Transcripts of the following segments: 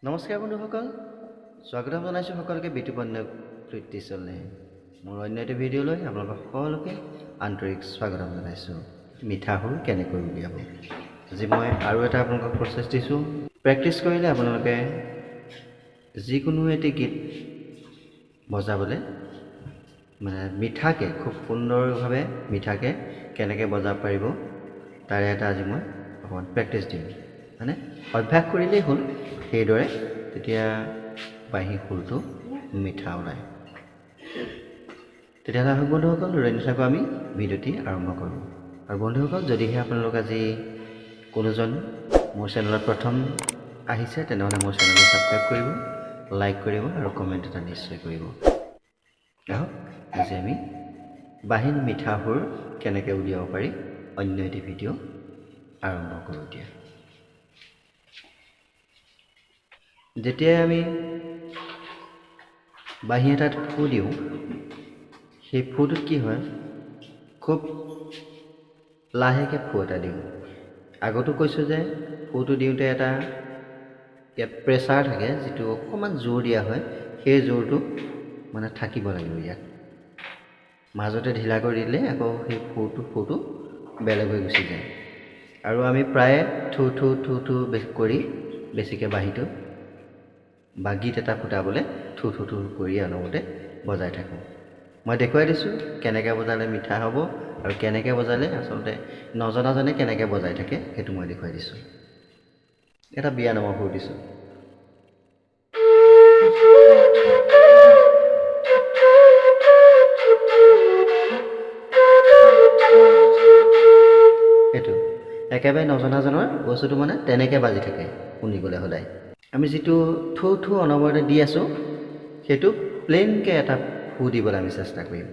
নমস্কাৰ বন্ধুসকল, স্বাগতম জনাইছোঁ সকলোকে বিতুপান ফ্লুট মাই মোৰ অন্য এটা ভিডিঅ'লৈ আপোনালোক সকলোকে আন্তৰিক স্বাগতম জনাইছোঁ। মিঠা সুৰ কেনেকৈ উলিয়াব, আজি মই আৰু এটা আপোনালোকক প্ৰচেছ দিছোঁ। প্ৰেক্টিছ কৰিলে আপোনালোকে যিকোনো এটি গীত বজাবলৈ মানে মিঠাকৈ খুব সুন্দৰভাৱে মিঠাকৈ কেনেকৈ বজাব পাৰিব তাৰে এটা আজি মই অকণমান প্ৰেক্টিছ দিম। মানে অভ্যাস কৰিলেই হ'ল, সেইদৰে তেতিয়া বাঁহী সুৰটো মিঠা ওলায়। তেতিয়াহ'লে আহক বন্ধুসকল, ৰৈ নাথাকোঁ, আমি ভিডিঅ'টি আৰম্ভ কৰোঁ। আৰু বন্ধুসকল, যদিহে আপোনালোক আজি কোনোজন মোৰ চেনেলত প্ৰথম আহিছে তেনেহ'লে মোৰ চেনেলটো ছাবস্ক্ৰাইব কৰিব, লাইক কৰিব আৰু কমেণ্ট এটা নিশ্চয় কৰিব। আহক আজি আমি বাঁহীৰ মিঠা সুৰ কেনেকৈ উলিয়াব পাৰি অন্য এটি ভিডিঅ' আৰম্ভ কৰোঁ। এতিয়া যেতিয়াই আমি বাঁহী এটাত ফু দিওঁ, সেই ফুটোত কি হয়, খুব লাহেকৈ ফু এটা দিওঁ। আগতো কৈছোঁ যে ফুটো দিওঁতে এটা ইয়াত প্ৰেছাৰ থাকে, যিটো অকণমান জোৰ দিয়া হয়, সেই জোৰটো মানে থাকিব লাগিব ইয়াত। মাজতে ঢিলা কৰি দিলে আকৌ সেই ফুটো বেলেগ হৈ গুচি যায়। আৰু আমি প্ৰায়ে থু থু থু থু কৰি বেছিকৈ বাঁহীটো বা গীত এটা ফুটাবলৈ থু থু থু কৰি অনবৰতে বজাই থাকোঁ। মই দেখুৱাই দিছোঁ কেনেকৈ বজালে মিঠা হ'ব আৰু কেনেকৈ বজালে আচলতে নজনাজনে কেনেকৈ বজাই থাকে সেইটো মই দেখুৱাই দিছোঁ। এটা বিয়া নামৰ সুৰ দিছোঁ। সেইটো একেবাৰে নজনাজনৰ বস্তুটো মানে তেনেকৈ বাজি থাকে শুনিবলৈ সদায়। আমি যিটো থু থু অনবৰতে দি আছোঁ সেইটো প্লেইনকৈ এটা ফু দিবলৈ আমি চেষ্টা কৰিম।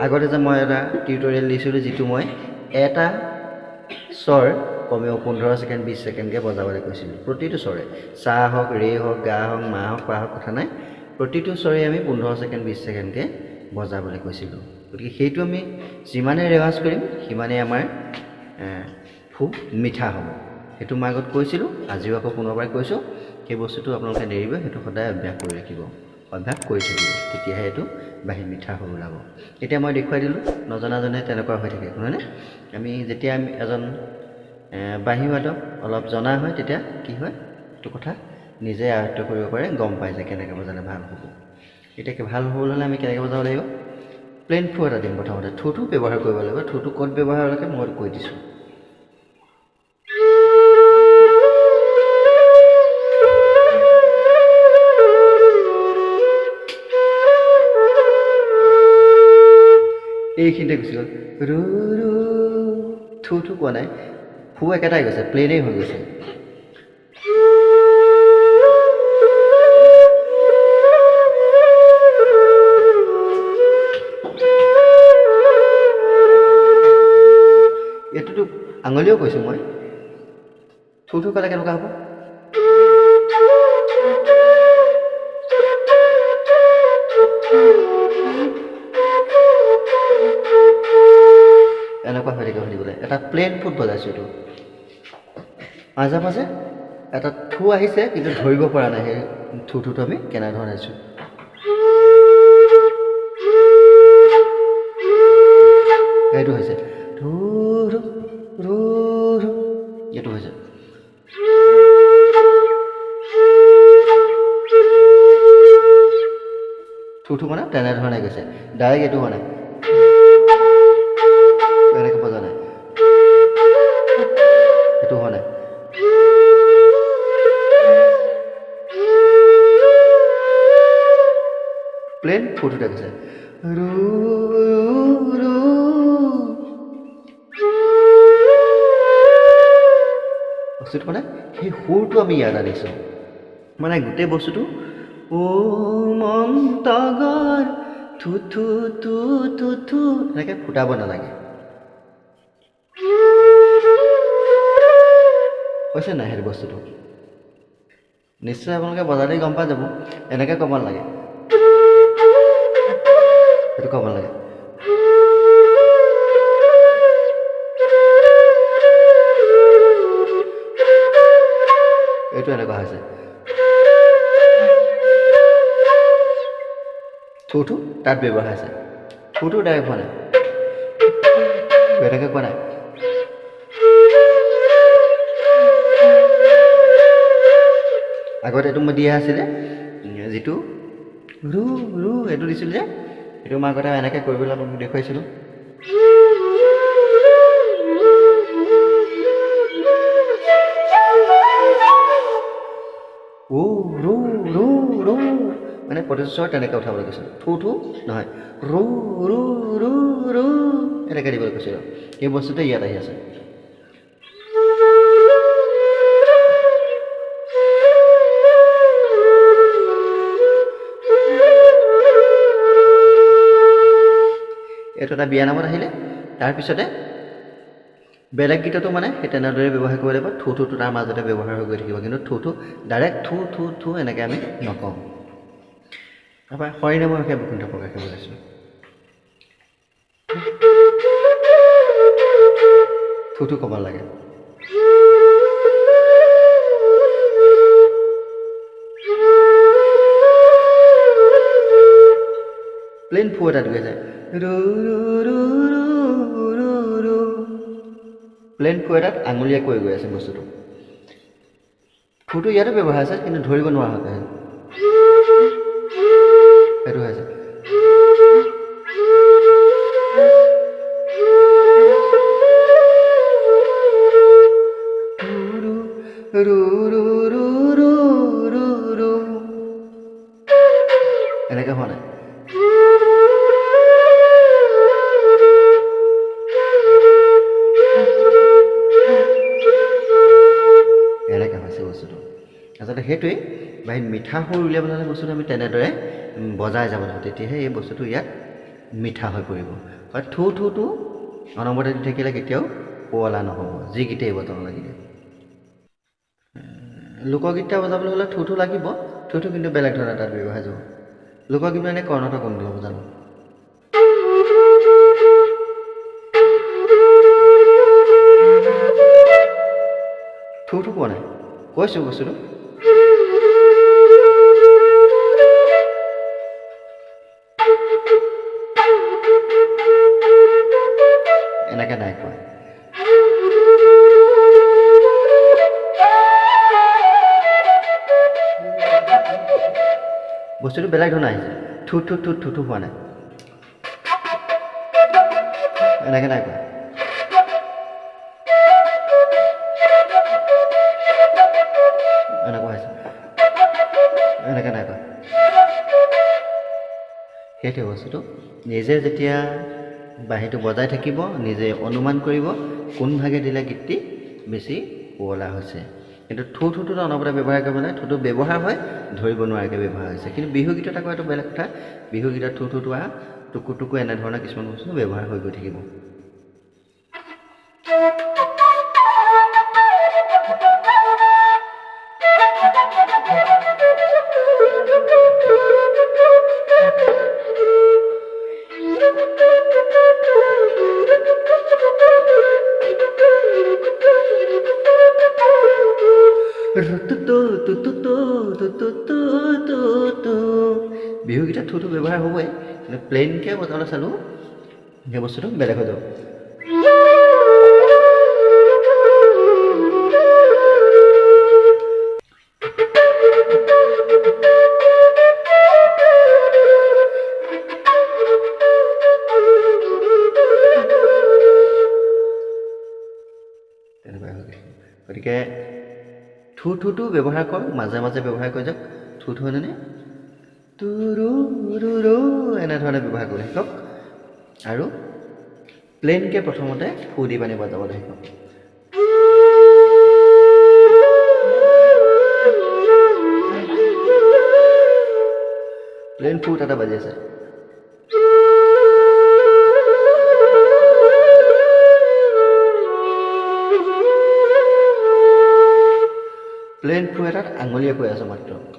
আগতে যে মই এটা টিউটৰিয়েল দিছিলোঁ, যিটো মই এটা স্বৰ কমেও 15 ছেকেণ্ড 20 ছেকেণ্ডকৈ বজাবলৈ কৈছিলোঁ। প্ৰতিটো স্বৰে, চা হওক, ৰে হওক, গা হওক, মা হওক, পা হওক, কথা নাই, প্ৰতিটো স্বৰে আমি 15 ছেকেণ্ড 20 ছেকেণ্ডকৈ বজাবলৈ কৈছিলোঁ। গতিকে সেইটো আমি যিমানে ৰেৱাজ কৰিম সিমানেই আমাৰ ফু মিঠা হ'ব। সেইটো মই আগত কৈছিলোঁ, আজিও আকৌ পুনৰবাৰ কৈছোঁ। সেই বস্তুটো আপোনালোকে নেৰিব, সেইটো সদায় অভ্যাস কৰি ৰাখিব, অভ্যাস কৰি থাকিব, তেতিয়াহে এইটো বাঁহী মিঠা সুৰ ওলাব। এতিয়া মই দেখুৱাই দিলোঁ, নজনাজনে তেনেকুৱা হৈ থাকে নহয়নে? যেতিয়া আমি এজন বাঁহী বাদক অলপ জনা হয়, তেতিয়া কি হয়, এইটো কথা নিজে আয়ত্ব কৰিব পাৰে, গম পায় যে কেনেকৈ বজালে ভাল হ'ব। এতিয়া ভাল হ'বলৈ হ'লে আমি কেনেকৈ বজাব লাগিব? প্লেইন ফু এটা দিম। প্ৰথমতে থুটো ব্যৱহাৰ কৰিব লাগিব। থুটো ক'ত ব্যৱহাৰ লাগে মই কৈ দিছোঁ। এইখিনিতে গুচি গ'ল, ৰু ৰু থু কোৱা নাই, ফু একেটাই গৈছে, প্লেইনেই হৈ গৈছে। এইটোতো আঙুলিও কৈছোঁ মই। থু ক'লে কেনেকুৱা হ'ব? এনেকুৱা হৈ থাকে শুনিবলৈ। এটা প্লেইন ফুট বজাইছোঁ। এইটো মাজে মাজে এটা থু আহিছে, কিন্তু ধৰিব পৰা নাই সেই থুটো আমি কেনেধৰণে আছোঁ। এইটো হৈছে ধু ধু ধু ধু, এইটো হৈছে থুটো মানে তেনেধৰণে গৈছে, ডাইৰেক্ট এইটো হোৱা নাই, এনেকৈ বজা নাই, এইটো হোৱা নাই। প্লেইন ফুটোতে গৈছে ৰু ৰু। বস্তুটো মানে সেই সুৰটো আমি ইয়াত আনিছোঁ, মানে গোটেই বস্তুটো ও মন্তগৰ থু থু থু থু থু এনেকৈ ফুটাব নালাগে। হৈছে নাই সেইটো বস্তুটো? নিশ্চয় আপোনালোকে বজালেই গম পাই যাব। এনেকৈ ক'ব নালাগে, সেইটো ক'ব নালাগে। বস্তুটো এনেকুৱা হৈছে থুথু তাত ব্যৱহাৰ হৈছে থুথু ডাইৰেক্ট হোৱা নাই বেলেগে কোৱা নাই আগতে এইটো মই দিয়া আছিলে যিটো ৰু ৰু এইটো দিছিলোঁ যে এইটো মই আগতে এনেকৈ কৰিবলৈ আপোনাক দেখুৱাইছিলোঁ ও ৰু ৰু ৰু মানে প্ৰতিটো স্বৰ তেনেকৈ উঠাবলৈ কৈছিলোঁ থু থু নহয় ৰু ৰু ৰু ৰু এনেকৈ দিবলৈ কৈছিলোঁ এই বস্তুটো ইয়াত আহি আছে এইটো এটা বিয়া নামত আহিলে তাৰপিছতে বেলেগ গীততো মানে সেই তেনেদৰে ব্যৱহাৰ কৰিব লাগিব থু থুটো তাৰ মাজতে ব্যৱহাৰ হৈ গৈ থাকিব কিন্তু থু থু ডাইৰেক্ট থু থু থু এনেকৈ আমি নকওঁ তাৰপৰা হৰিনামৰ বিষয়ে বৈকুণ্ঠ প্ৰকাশ কৰিব লৈছোঁ থুথু ক'ব লাগে প্লেইন ফু এটা গৈ যায় ৰু ৰু ৰু ৰু ৰু ৰু প্লেইন ফু এটাত আঙুলিয়ে কৈ গৈ আছে বস্তুটো ফুটো ইয়াতো ব্যৱহাৰ আছে কিন্তু ধৰিব নোৱাৰা হৈছে সেইটো হৈছে ৰু ৰু ৰু ৰু ৰু ৰু এনেকৈ হোৱা নাই এনেকৈ হৈছে বস্তুটো আচলতে সেইটোৱেই বাহিৰত মিঠা সুৰ উলিয়াবলৈ হ'লে বস্তুটো আমি তেনেদৰে বজাই যাব লাগিব তেতিয়াহে এই বস্তুটো ইয়াত মিঠা হৈ পৰিব হয় থু থুটো অনবৰতে দি থাকিলে কেতিয়াও পুৱলা নহ'ব যি গীতেই বজাব লাগিলে লোকগীতটা বজাবলৈ হ'লে থু থু লাগিব থুটো কিন্তু বেলেগ ধৰণে তাত ব্যৱহাৰ যাব লোকগীত মানে কৰ্ণাটক কোনটো হ'ব জানো থুটো পোৱা নাই কৈছোঁ বস্তুটো এনেকৈ নাই কোৱা বস্তুটো বেলেগ ধৰণে আহিছে থু থু থু থু থু হোৱা নাই এনেকৈ নাই কোৱা এনেকুৱা হৈছে এনেকৈ নাই কোৱা সেইটোৱে বস্তুটো নিজে যেতিয়া বাঁহীটো বজাই থাকিব নিজে অনুমান কৰিব কোন ভাগে দিলে গীতটি বেছি শুৱলা হৈছে কিন্তু থু থুটো অনবৰতে ব্যৱহাৰ কৰিব নাই থুটো ব্যৱহাৰ হয় ধৰিব নোৱাৰাকৈ ব্যৱহাৰ হৈছে কিন্তু বিহু গীতত আকৌ এইটো বেলেগ কথা বিহু গীতত থু থুটো টুকু টুকু এনেধৰণৰ কিছুমান বস্তু ব্যৱহাৰ হৈ গৈ থাকিব বিহু গীতত থুটো ব্যৱহাৰ হ'বই কিন্তু প্লেইনকৈ বজাবলৈ চালোঁ সেই বস্তুটো বেলেগ হৈ যাব তেনেকুৱা হৈ গৈছে গতিকে থু থুটো ব্যৱহাৰ কৰক মাজে মাজে ব্যৱহাৰ কৰি যাওক থু থু মানে তুৰু ৰু ৰু এনেধৰণে ব্যৱহাৰ কৰি শিকক আৰু প্লেইনকৈ প্ৰথমতে ফু দি পানী বজাবলৈ শিকক প্লেইন ফু এটা বাজি আছে প্লেইন ফু এটাত আঙুলিয়ে কৈ আছোঁ মাত্ৰ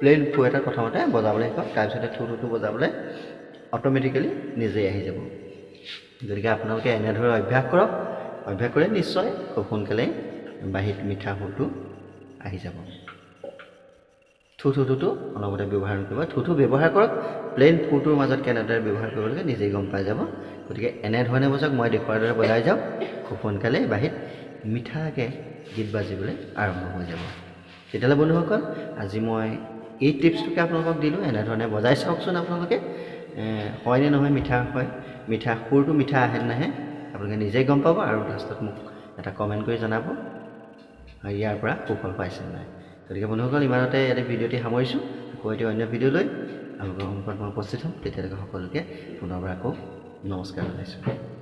প্লেন ফু এটা প্ৰথমতে বজাবলৈ শিকক তাৰপিছতে থুটো বজাবলৈ অট'মেটিকেলি নিজেই আহি যাব গতিকে আপোনালোকে এনেদৰে অভ্যাস কৰক অভ্যাস কৰিলে নিশ্চয় খুব সোনকালে বাহিত মিঠা সুৰটো আহি যাব থুটো অলপতে ব্যৱহাৰ কৰিব থুটো ব্যৱহাৰ কৰক প্লেন ফুটোৰ মাজত কেনেদৰে ব্যৱহাৰ কৰিব লাগে নিজেই গম পাই যাব গতিকে এনেধৰণে বজাওক মই দেখুৱাৰ দৰে বজাই যাওক খুব সোনকালে বাহিত মিঠাকৈ গীত বাজিবলৈ আৰম্ভ হৈ যাব তেতিয়াহ'লে বন্ধুসকল আজি মই এই টিপছটোকে আপোনালোকক দিলোঁ এনেধৰণে বজাই চাওকচোন আপোনালোকে হয়নে নহয় মিঠা হয় মিঠা সুৰটো মিঠা আহে নাহে আপোনালোকে নিজেই গম পাব আৰু লাষ্টত মোক এটা কমেণ্ট কৰি জনাব ইয়াৰ পৰা সুফল পাইছে নাই গতিকে বন্ধুসকল ইমানতে ইয়াতে ভিডিঅ'টি সামৰিছোঁ আকৌ এটি অন্য ভিডিঅ' লৈ আপোনালোকৰ সন্মুখত মই উপস্থিত হ'ম তেতিয়ালৈকে সকলোকে পুনৰবাৰ আকৌ নমস্কাৰ জনাইছোঁ